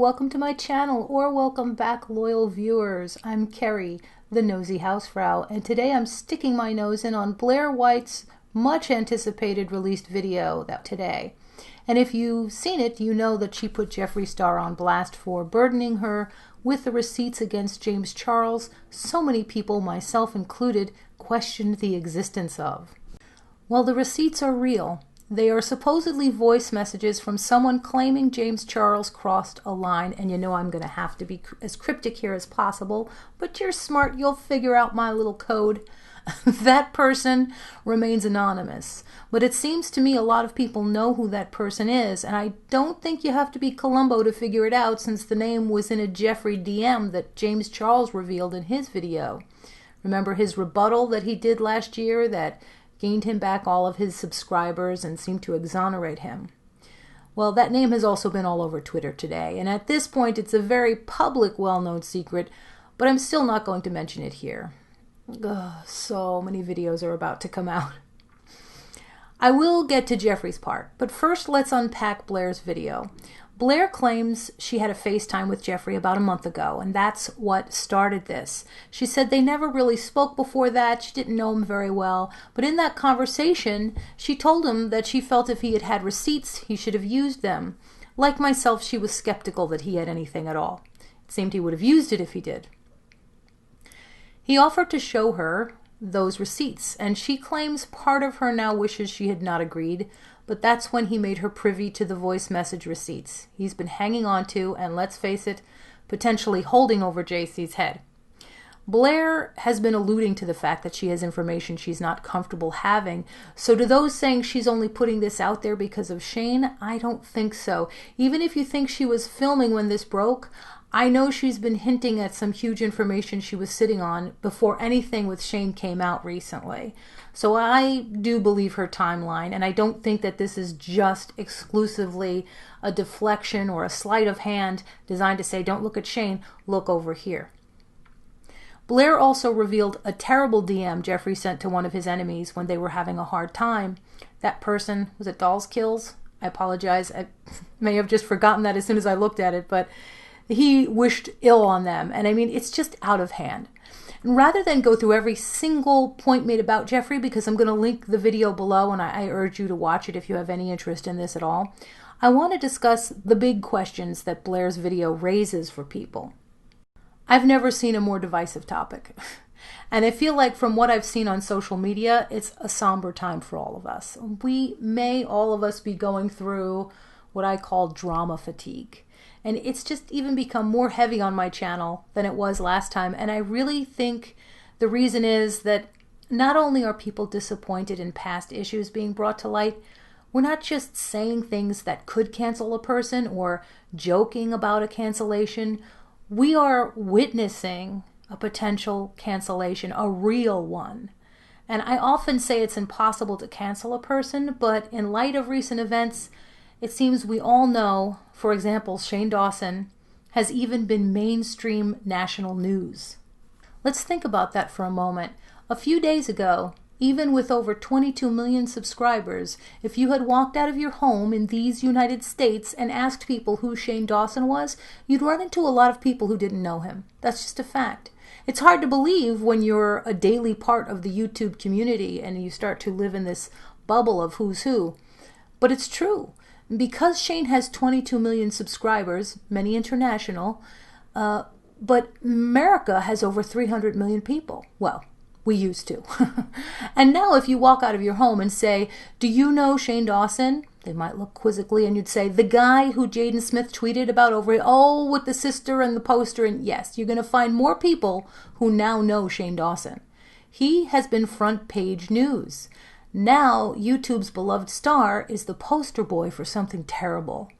welcome to my channel, or welcome back, loyal viewers. I'm Kerry, the nosy housefrau, and today I'm sticking my nose in on Blaire White's much anticipated released video today. And if you've seen it, you know that she put Jeffree Star on blast for burdening her with the receipts against James Charles so many people, myself included, questioned the existence of. Well, the receipts are real. They are supposedly voice messages from someone claiming James Charles crossed a line, and you know I'm going to have to be as cryptic here as possible, but you're smart, you'll figure out my little code. That person remains anonymous, but it seems to me a lot of people know who that person is, and I don't think you have to be Columbo to figure it out, since the name was in a Jeffree DM that James Charles revealed in his video. Remember his rebuttal that he did last year that gained him back all of his subscribers and seemed to exonerate him? Well, that name has also been all over Twitter today, and at this point it's a very public, well-known secret, but I'm still not going to mention it here. Ugh, so many videos are about to come out. I will get to Jeffree's part, but first let's unpack Blaire's video. Blaire claims she had a FaceTime with Jeffree about a month ago, and that's what started this. She said they never really spoke before that, she didn't know him very well, but in that conversation, she told him that she felt if he had had receipts, he should have used them. Like myself, she was skeptical that he had anything at all. It seemed he would have used it if he did. He offered to show her those receipts, and she claims part of her now wishes she had not agreed, but that's when he made her privy to the voice message receipts he's been hanging on to and, let's face it, potentially holding over JC's head. Blaire has been alluding to the fact that she has information she's not comfortable having, so to those saying she's only putting this out there because of Shane, I don't think so. Even if you think she was filming when this broke, I know she's been hinting at some huge information she was sitting on before anything with Shane came out recently. So I do believe her timeline, and I don't think that this is just exclusively a deflection or a sleight of hand designed to say, don't look at Shane, look over here. Blaire also revealed a terrible DM Jeffree sent to one of his enemies when they were having a hard time. That person, was it Dolls Kills? I apologize, I may have just forgotten that as soon as I looked at it, but he wished ill on them, and I mean, it's just out of hand. And rather than go through every single point made about Jeffree, because I'm going to link the video below and I urge you to watch it if you have any interest in this at all, I want to discuss the big questions that Blaire's video raises for people. I've never seen a more divisive topic. And I feel like from what I've seen on social media, it's a somber time for all of us. We may all of us be going through what I call drama fatigue. And it's just even become more heavy on my channel than it was last time. And I really think the reason is that not only are people disappointed in past issues being brought to light, we're not just saying things that could cancel a person or joking about a cancellation. We are witnessing a potential cancellation, a real one. And I often say it's impossible to cancel a person, but in light of recent events, it seems we all know, for example, Shane Dawson has even been mainstream national news. Let's think about that for a moment. A few days ago, even with over 22 million subscribers, if you had walked out of your home in these United States and asked people who Shane Dawson was, you'd run into a lot of people who didn't know him. That's just a fact. It's hard to believe when you're a daily part of the YouTube community and you start to live in this bubble of who's who. But it's true. Because Shane has 22 million subscribers, many international, but America has over 300 million people. Well, we used to. And now if you walk out of your home and say, do you know Shane Dawson? They might look quizzically and you'd say, the guy who Jaden Smith tweeted about over, oh, with the sister and the poster. And yes, you're going to find more people who now know Shane Dawson. He has been front page news. Now, YouTube's beloved star is the poster boy for something terrible.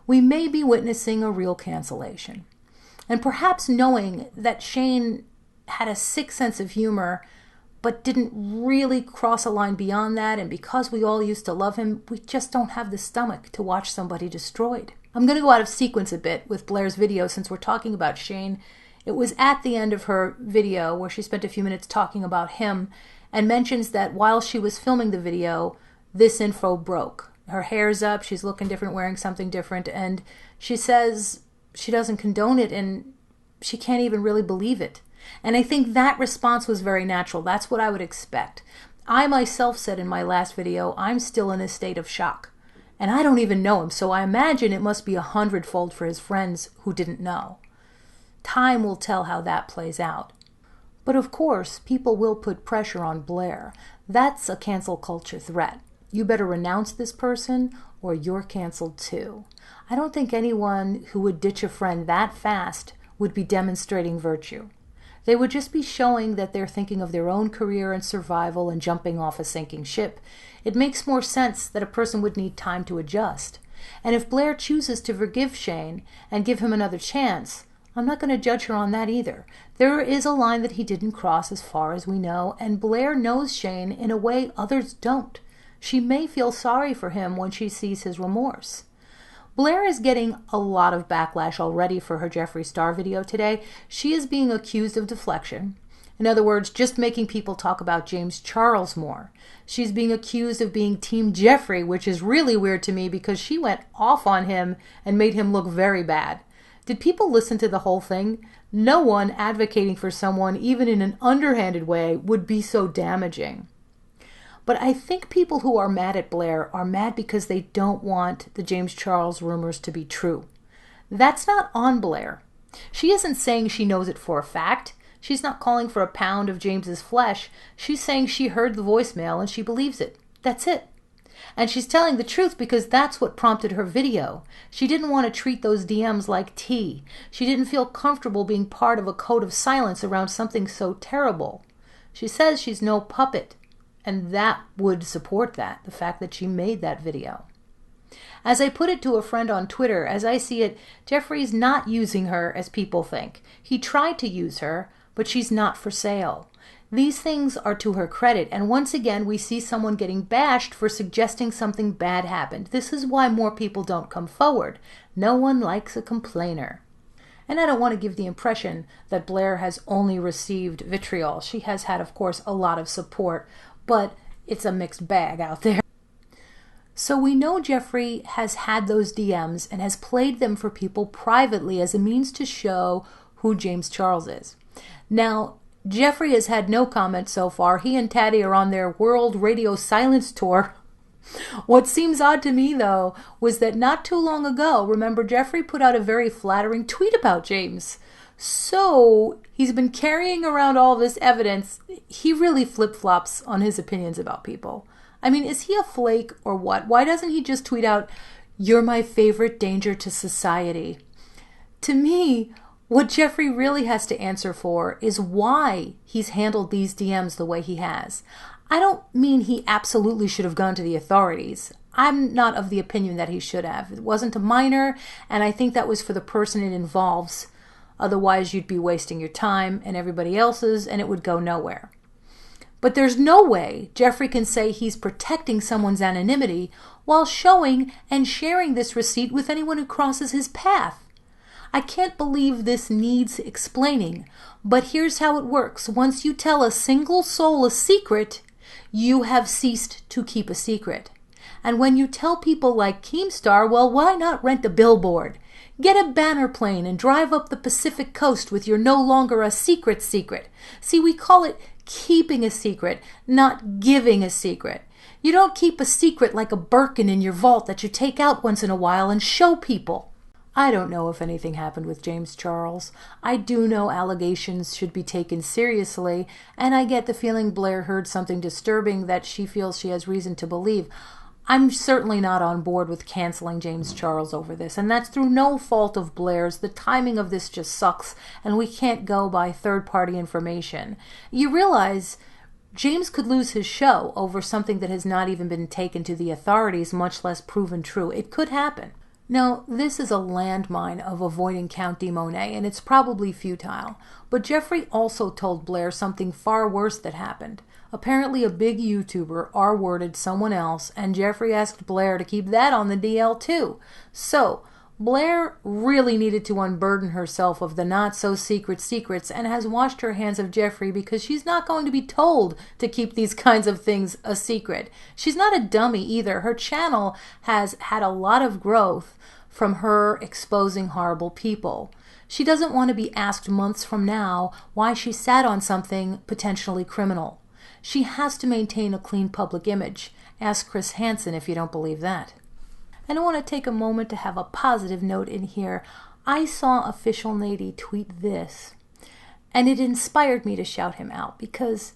We may be witnessing a real cancellation. And perhaps knowing that Shane had a sick sense of humor, but didn't really cross a line beyond that, and because we all used to love him, we just don't have the stomach to watch somebody destroyed. I'm going to go out of sequence a bit with Blaire's video since we're talking about Shane. It was at the end of her video where she spent a few minutes talking about him, and mentions that while she was filming the video, this info broke. Her hair's up, she's looking different, wearing something different, and she says she doesn't condone it, and she can't even really believe it. And I think that response was very natural. That's what I would expect. I myself said in my last video, I'm still in a state of shock. And I don't even know him, so I imagine it must be 100-fold for his friends who didn't know. Time will tell how that plays out. But of course, people will put pressure on Blair. That's a cancel culture threat. You better renounce this person or you're canceled too. I don't think anyone who would ditch a friend that fast would be demonstrating virtue. They would just be showing that they're thinking of their own career and survival and jumping off a sinking ship. It makes more sense that a person would need time to adjust. And if Blair chooses to forgive Shane and give him another chance, I'm not going to judge her on that either. There is a line that he didn't cross as far as we know, and Blair knows Shane in a way others don't. She may feel sorry for him when she sees his remorse. Blair is getting a lot of backlash already for her Jeffree Star video today. She is being accused of deflection. In other words, just making people talk about James Charles more. She's being accused of being Team Jeffree, which is really weird to me because she went off on him and made him look very bad. Did people listen to the whole thing? No one advocating for someone, even in an underhanded way, would be so damaging. But I think people who are mad at Blair are mad because they don't want the James Charles rumors to be true. That's not on Blair. She isn't saying she knows it for a fact. She's not calling for a pound of James's flesh. She's saying she heard the voicemail and she believes it. That's it. And she's telling the truth because that's what prompted her video. She didn't want to treat those DMs like tea. She didn't feel comfortable being part of a code of silence around something so terrible. She says she's no puppet. And that would support that, the fact that she made that video. As I put it to a friend on Twitter, as I see it, Jeffree's not using her as people think. He tried to use her, but she's not for sale. These things are to her credit, and once again we see someone getting bashed for suggesting something bad happened. This is why more people don't come forward. No one likes a complainer. And I don't want to give the impression that Blair has only received vitriol. She has had, of course, a lot of support, but it's a mixed bag out there. So we know Jeffree has had those DMs and has played them for people privately as a means to show who James Charles is. Now, Jeffree has had no comment so far. He and Taddy are on their World Radio Silence Tour. What seems odd to me, though, was that not too long ago, remember, Jeffree put out a very flattering tweet about James. So he's been carrying around all this evidence. He really flip-flops on his opinions about people. I mean, is he a flake or what? Why doesn't he just tweet out, "You're my favorite danger to society"? To me, what Jeffree really has to answer for is why he's handled these DMs the way he has. I don't mean he absolutely should have gone to the authorities. I'm not of the opinion that he should have. It wasn't a minor, and I think that was for the person it involves. Otherwise, you'd be wasting your time and everybody else's, and it would go nowhere. But there's no way Jeffree can say he's protecting someone's anonymity while showing and sharing this receipt with anyone who crosses his path. I can't believe this needs explaining, but here's how it works. Once you tell a single soul a secret, you have ceased to keep a secret. And when you tell people like Keemstar, well, why not rent a billboard? Get a banner plane and drive up the Pacific coast with your no longer a secret secret. See, we call it keeping a secret, not giving a secret. You don't keep a secret like a Birkin in your vault that you take out once in a while and show people. I don't know if anything happened with James Charles. I do know allegations should be taken seriously, and I get the feeling Blair heard something disturbing that she feels she has reason to believe. I'm certainly not on board with canceling James Charles over this, and that's through no fault of Blair's. The timing of this just sucks, and we can't go by third-party information. You realize James could lose his show over something that has not even been taken to the authorities, much less proven true. It could happen. Now, this is a landmine of avoiding Count de Monet, and it's probably futile. But Jeffree also told Blair something far worse that happened. Apparently a big YouTuber R-worded someone else, and Jeffree asked Blair to keep that on the DL too. So, Blair really needed to unburden herself of the not-so-secret secrets and has washed her hands of Jeffree because she's not going to be told to keep these kinds of things a secret. She's not a dummy either. Her channel has had a lot of growth from her exposing horrible people. She doesn't want to be asked months from now why she sat on something potentially criminal. She has to maintain a clean public image. Ask Chris Hansen if you don't believe that. And I want to take a moment to have a positive note in here. I saw official Nadi tweet this, and it inspired me to shout him out because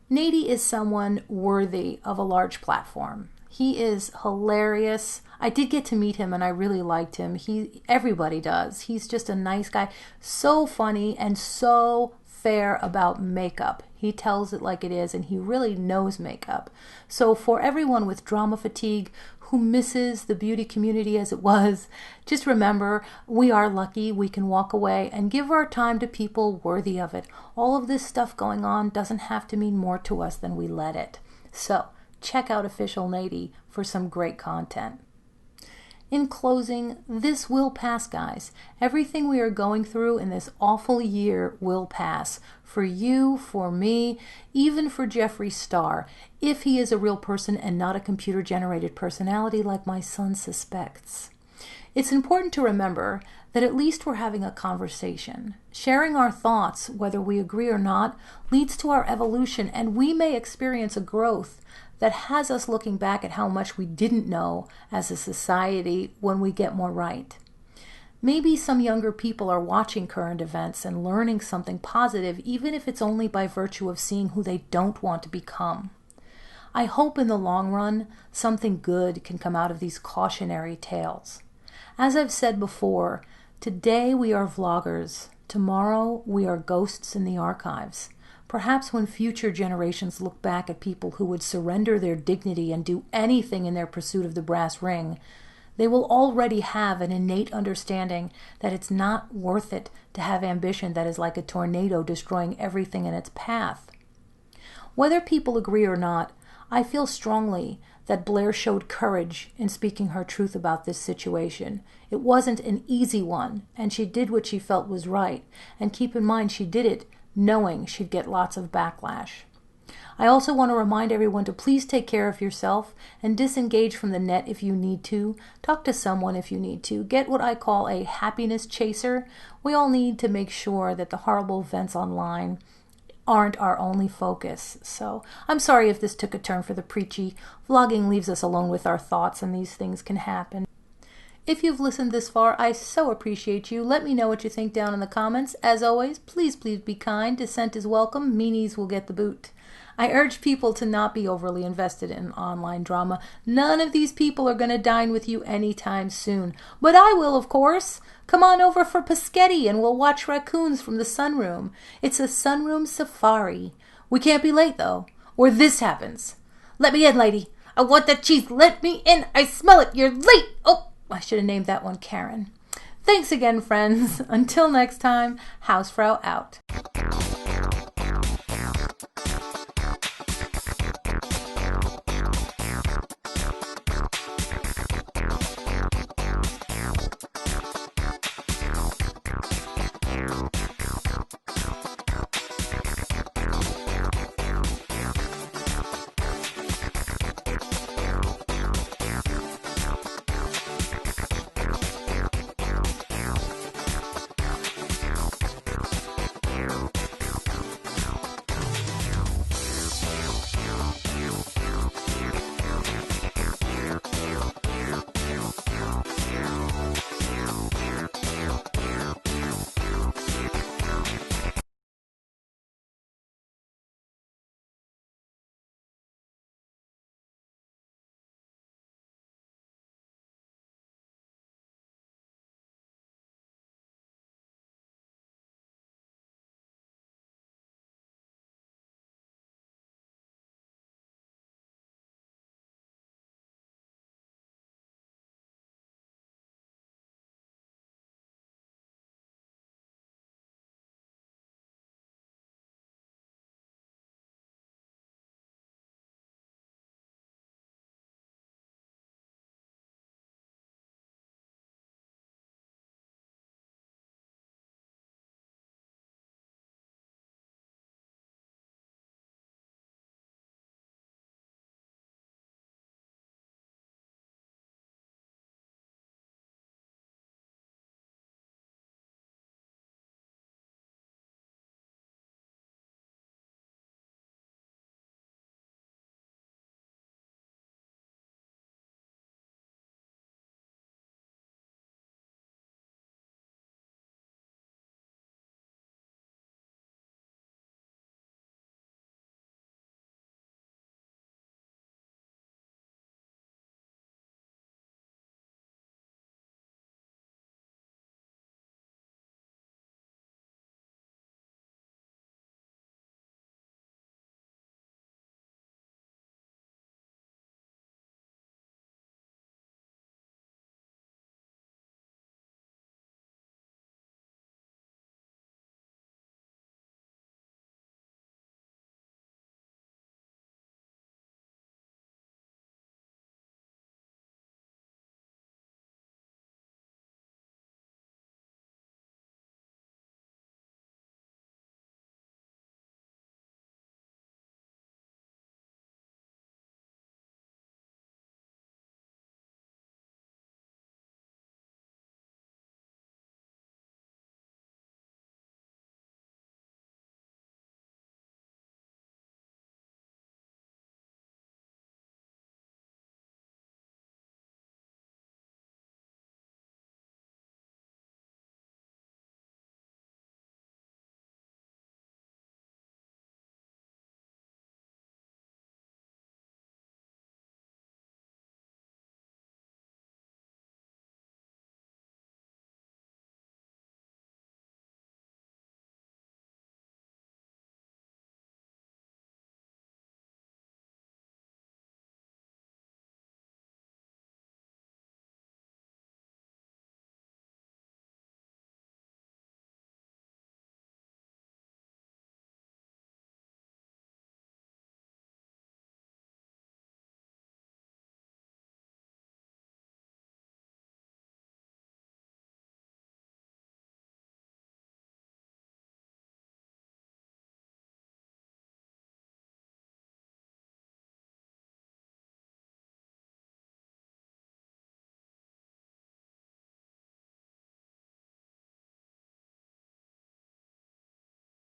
Nadi is someone worthy of a large platform. He is hilarious. I did get to meet him and I really liked him. Everybody does. He's just a nice guy. So funny and so fair about makeup. He tells it like it is and he really knows makeup. So for everyone with drama fatigue who misses the beauty community as it was, just remember we are lucky we can walk away and give our time to people worthy of it. All of this stuff going on doesn't have to mean more to us than we let it. So check out official Nadi for some great content. In closing, this will pass, guys. Everything we are going through in this awful year will pass. For you, for me, even for Jeffree Star, if he is a real person and not a computer-generated personality like my son suspects. It's important to remember that at least we're having a conversation. Sharing our thoughts, whether we agree or not, leads to our evolution, and we may experience a growth that has us looking back at how much we didn't know as a society when we get more right. Maybe some younger people are watching current events and learning something positive, even if it's only by virtue of seeing who they don't want to become. I hope in the long run, something good can come out of these cautionary tales. As I've said before, today we are vloggers. Tomorrow we are ghosts in the archives. Perhaps when future generations look back at people who would surrender their dignity and do anything in their pursuit of the brass ring, they will already have an innate understanding that it's not worth it to have ambition that is like a tornado destroying everything in its path. Whether people agree or not, I feel strongly that Blair showed courage in speaking her truth about this situation. It wasn't an easy one, and she did what she felt was right. And keep in mind, she did it knowing she'd get lots of backlash. I also want to remind everyone to please take care of yourself and disengage from the net if you need to. Talk to someone if you need to. Get what I call a happiness chaser. We all need to make sure that the horrible events online aren't our only focus. So I'm sorry if this took a turn for the preachy. Vlogging leaves us alone with our thoughts and these things can happen. If you've listened this far, I so appreciate you. Let me know what you think down in the comments. As always, please be kind. Dissent is welcome. Meanies will get the boot. I urge people to not be overly invested in online drama. None of these people are going to dine with you anytime soon. But I will, of course. Come on over for Paschetti and we'll watch raccoons from the sunroom. It's a sunroom safari. We can't be late, though, or this happens. Let me in, lady. I want that cheese. Let me in. I smell it. You're late. Oh, I should have named that one Karen. Thanks again, friends. Until next time, Hausfrau out.